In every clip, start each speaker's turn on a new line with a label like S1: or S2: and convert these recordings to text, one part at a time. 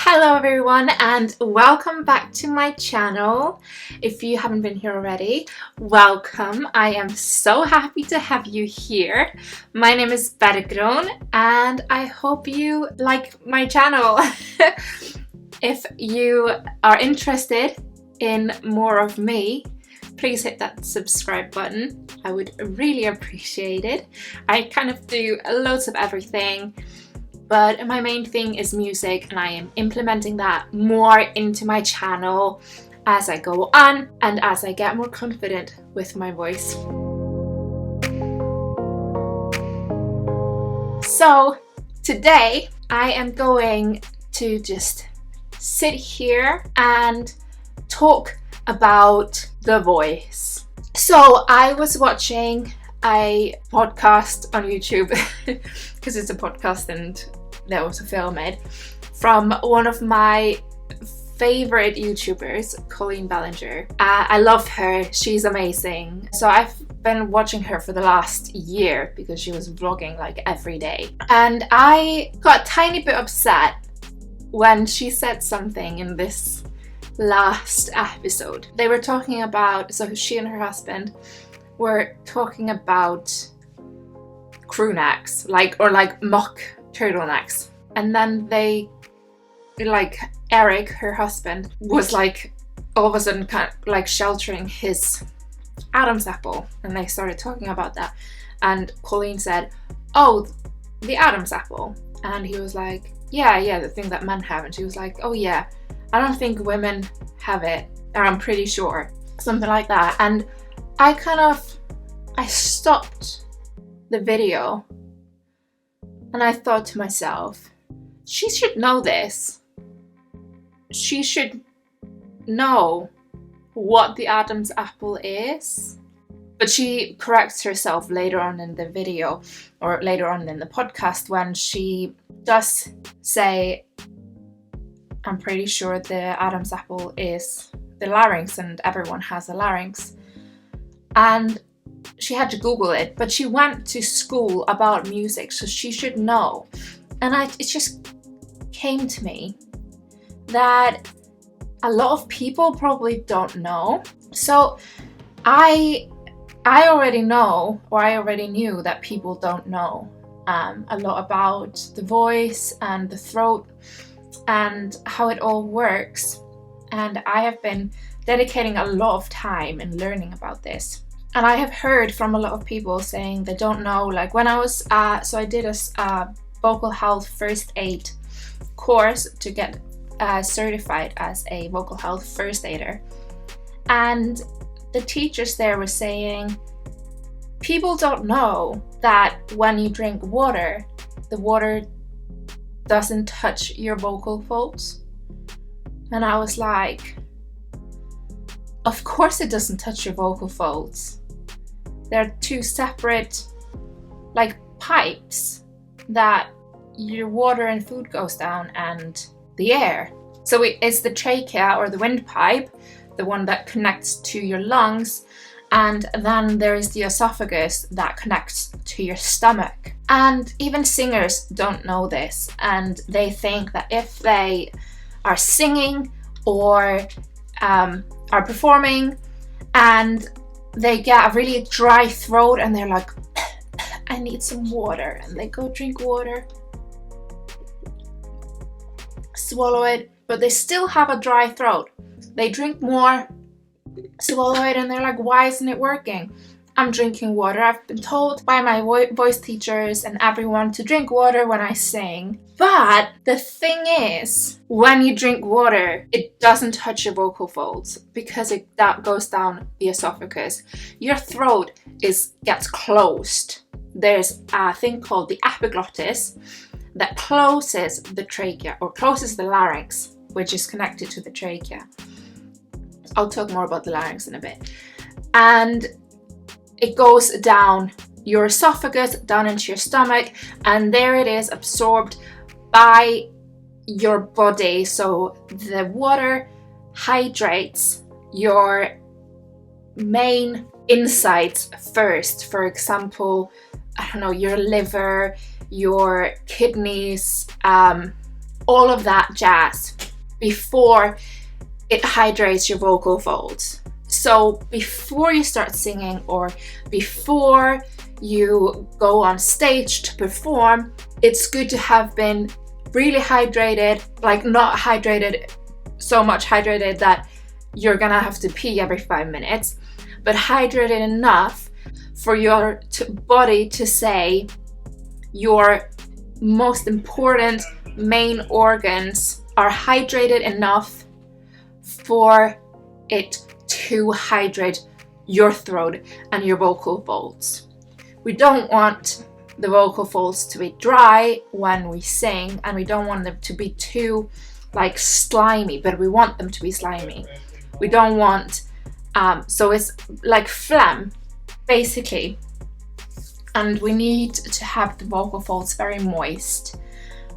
S1: Hello everyone and welcome back to my channel. If you haven't been here already, welcome. I am so happy to have you here. My name is Bergrun and I hope you like my channel. If you are interested in more of me, please hit that subscribe button. I would really appreciate it. I kind of do loads of everything, but my main thing is music, and I am implementing that more into my channel as I go on and as I get more confident with my voice. So today I am going to just sit here and talk about the voice. So I was watching a podcast on YouTube because it's a podcast and there was a film made from one of my favorite YouTubers, Colleen Ballinger. I love her, she's amazing. So I've been watching her for the last year because she was vlogging like every day. And I got a tiny bit upset when she said something in this last episode. They were talking about, so she and her husband were talking about crew necks, like mock turtlenecks, and then they, like, Eric, her husband, was like all of a sudden kind of like sheltering his Adam's apple, and they started talking about that, and Colleen said, "Oh, the Adam's apple," and he was like, yeah, the thing that men have," and she was like, "Oh yeah, I don't think women have it, or I'm pretty sure," something like that. And I stopped the video and I thought to myself, she should know this. She should know what the Adam's apple is. But she corrects herself later on in the video, or later on in the podcast, when she does say, "I'm pretty sure the Adam's apple is the larynx, and everyone has a larynx." And she had to Google it, but she went to school about music, so she should know. And it just came to me that a lot of people probably don't know. So I already know, or I already knew, that people don't know a lot about the voice and the throat and how it all works. And I have been dedicating a lot of time in learning about this. And I have heard from a lot of people saying they don't know, like when I was, so I did a vocal health first aid course to get certified as a vocal health first aider. And the teachers there were saying, people don't know that when you drink water, the water doesn't touch your vocal folds. And I was like, of course it doesn't touch your vocal folds. They're two separate, like, pipes that your water and food goes down, and the air. So it's the trachea, or the windpipe, the one that connects to your lungs, and then there is the esophagus that connects to your stomach. And even singers don't know this, and they think that if they are singing or are performing and they get a really dry throat and they're like, "I need some water," and they go drink water, swallow it, but they still have a dry throat. They drink more, swallow it, and they're like, "Why isn't it working? I'm drinking water. I've been told by my voice teachers and everyone to drink water when I sing." But the thing is, when you drink water, it doesn't touch your vocal folds because that goes down the esophagus. Your throat gets closed. There's a thing called the epiglottis that closes the trachea, or closes the larynx, which is connected to the trachea. I'll talk more about the larynx in a bit. And it goes down your esophagus, down into your stomach, and there it is absorbed by your body. So the water hydrates your main insides first. For example, I don't know, your liver, your kidneys, all of that jazz. before it hydrates your vocal folds. So before you start singing or before you go on stage to perform, it's good to have been really hydrated, like not hydrated, so much hydrated that you're gonna have to pee every 5 minutes, but hydrated enough for your body to say your most important main organs are hydrated enough for it to hydrate your throat and your vocal folds. We don't want the vocal folds to be dry when we sing, and we don't want them to be too like slimy, but we want them to be slimy. We don't want so it's like phlegm basically, and we need to have the vocal folds very moist,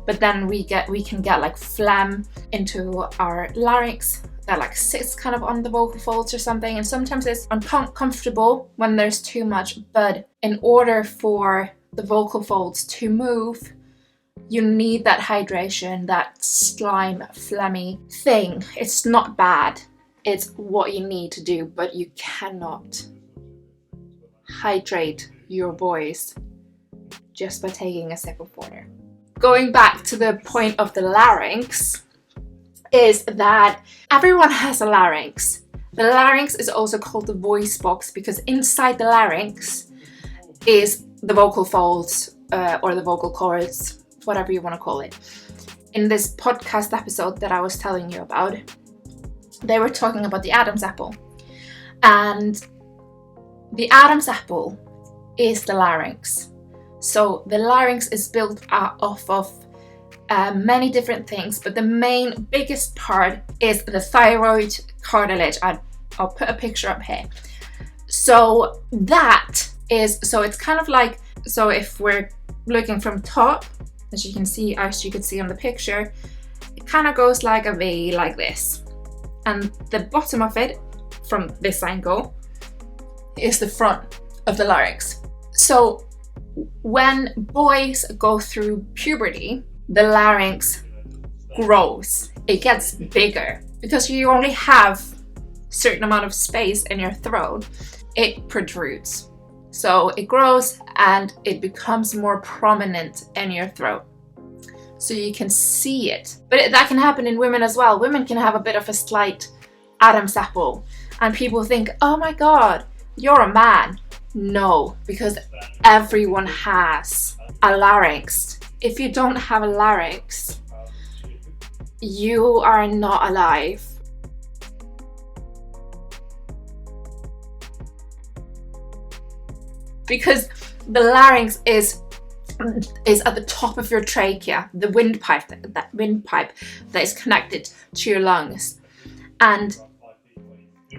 S1: but then we can get like phlegm into our larynx that like sits kind of on the vocal folds or something, and sometimes it's uncomfortable when there's too much. But in order for the vocal folds to move, you need that hydration, that slime phlegmy thing. It's not bad, it's what you need to do, but you cannot hydrate your voice just by taking a sip of water. Going back to the point of the larynx, is that everyone has a larynx. The larynx is also called the voice box because inside the larynx is the vocal folds or the vocal cords, whatever you want to call it. In this podcast episode that I was telling you about, they were talking about the Adam's apple, and the Adam's apple is the larynx. So the larynx is built off of many different things, but the biggest part is the thyroid cartilage. I'll put a picture up here. So it's kind of like, so if we're looking from top, as you can see, as you could see on the picture, it kind of goes like a V, like this. And the bottom of it, from this angle, is the front of the larynx. So when boys go through puberty, the larynx grows. It gets bigger because you only have a certain amount of space in your throat. It protrudes. So it grows and it becomes more prominent in your throat. So you can see it. But that can happen in women as well. Women can have a bit of a slight Adam's apple. And people think, oh my God, you're a man. No, because everyone has a larynx. If you don't have a larynx, you are not alive. Because the larynx is at the top of your trachea, the windpipe, that windpipe that is connected to your lungs. And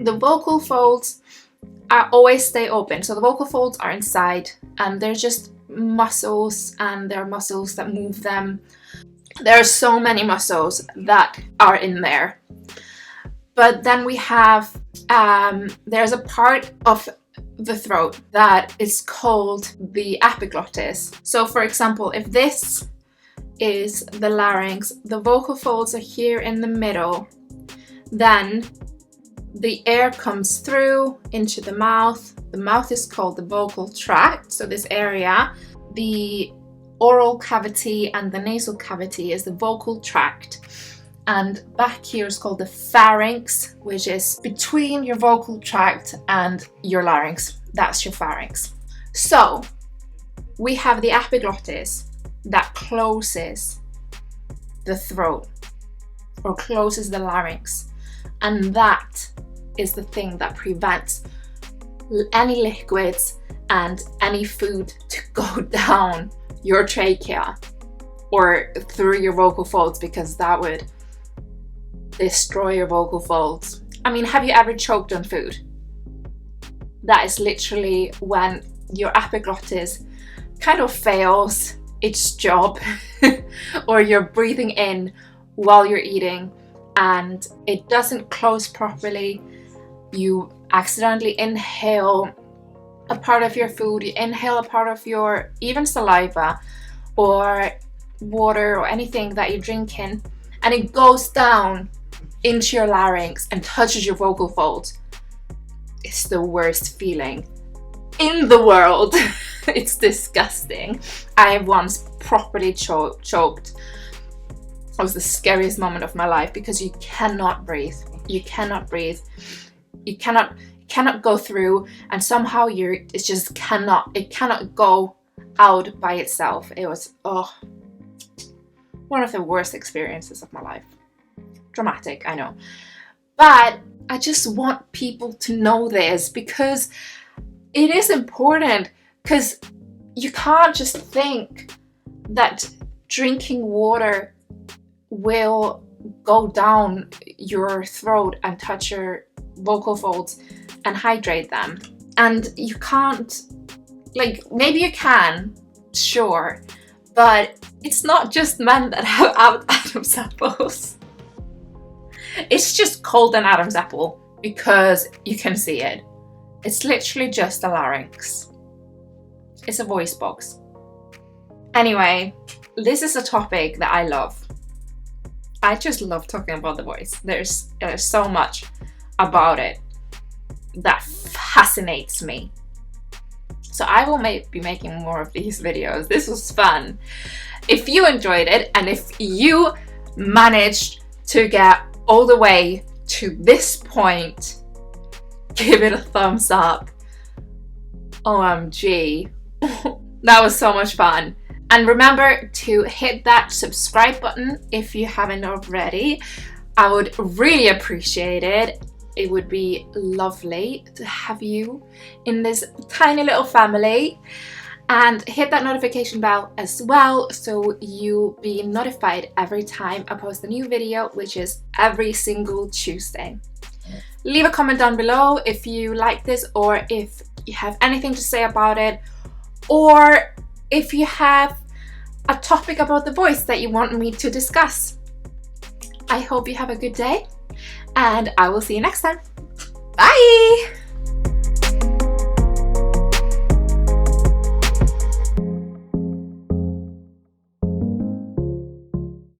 S1: the vocal folds always stay open. So the vocal folds are inside, and they're just muscles, and there are muscles that move them. There are so many muscles that are in there. But then we have, there's a part of the throat that is called the epiglottis. So for example, if this is the larynx, the vocal folds are here in the middle, then the air comes through into the mouth. The mouth is called the vocal tract. So this area, the oral cavity and the nasal cavity is the vocal tract. And back here is called the pharynx, which is between your vocal tract and your larynx. That's your pharynx. So we have the epiglottis that closes the throat or closes the larynx. And that is the thing that prevents any liquids and any food to go down your trachea or through your vocal folds, because that would destroy your vocal folds. I mean, have you ever choked on food? That is literally when your epiglottis kind of fails its job or you're breathing in while you're eating and it doesn't close properly. You accidentally inhale a part of your food, you inhale a part of your even saliva or water or anything that you're drinking, and it goes down into your larynx and touches your vocal folds. It's the worst feeling in the world. It's disgusting. I once properly choked. It was the scariest moment of my life because you cannot breathe. You cannot breathe. You cannot go through, and somehow it just cannot go out by itself. It was one of the worst experiences of my life. Dramatic, I know. But I just want people to know this because it is important, because you can't just think that drinking water will go down your throat and touch your vocal folds and hydrate them. And you can't, like, maybe you can, sure, but it's not just men that have Adam's apples. It's just called an Adam's apple because you can see it. It's literally just a larynx. It's a voice box. Anyway, this is a topic that I love. I just love talking about the voice. There's so much about it that fascinates me. So I will be making more of these videos. This was fun. If you enjoyed it, and if you managed to get all the way to this point, give it a thumbs up. OMG. That was so much fun. And remember to hit that subscribe button if you haven't already. I would really appreciate it. It would be lovely to have you in this tiny little family. And hit that notification bell as well so you'll be notified every time I post a new video, which is every single Tuesday. Leave a comment down below if you like this, or if you have anything to say about it, or if you have a topic about the voice that you want me to discuss. I hope you have a good day, and I will see you next time. Bye!